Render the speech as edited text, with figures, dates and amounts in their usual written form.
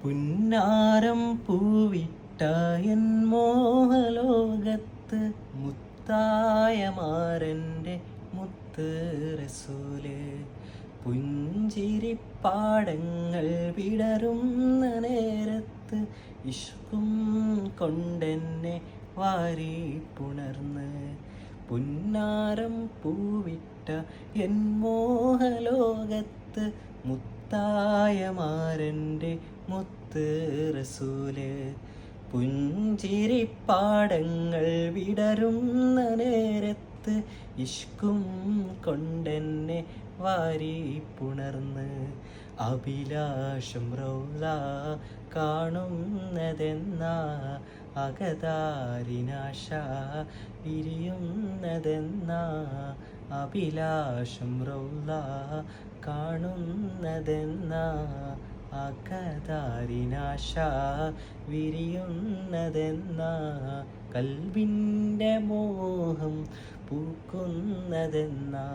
പുന്നാരം പൂവിട്ട N മോഹലോകത്ത് മുത്തായ മാരൻ്റെ മുത്ത് റസൂല്. പുഞ്ചിരിപ്പാടങ്ങൾ വിടരുന്ന നേരത്ത് ഇഷ്കും കൊണ്ടെന്നെ വാരി പുണർന്ന്. പുന്നാരം പൂവിട്ട എൻ മോഹലോകത്ത് മുത്തായ മാരൻ്റെ മുത്ത് റസൂല്. പുഞ്ചിരിപ്പാടങ്ങൾ വിടരുന്ന നേരത്ത് ഇഷ്കും കൊണ്ടെന്നെ വാരി പുണർന്ന്. അഭിലാഷം റൗള കാണുന്നതെന്നാ അകതാരിനാശ വിരിയുന്നതെന്നാ. അഭിലാഷം റൗള കാണുന്നതെന്നാ അകതാരിനാശ വിരിയുന്നതെന്നാ. കൽബിൻ്റെ മോഹം പൂക്കുന്നതെന്നാ.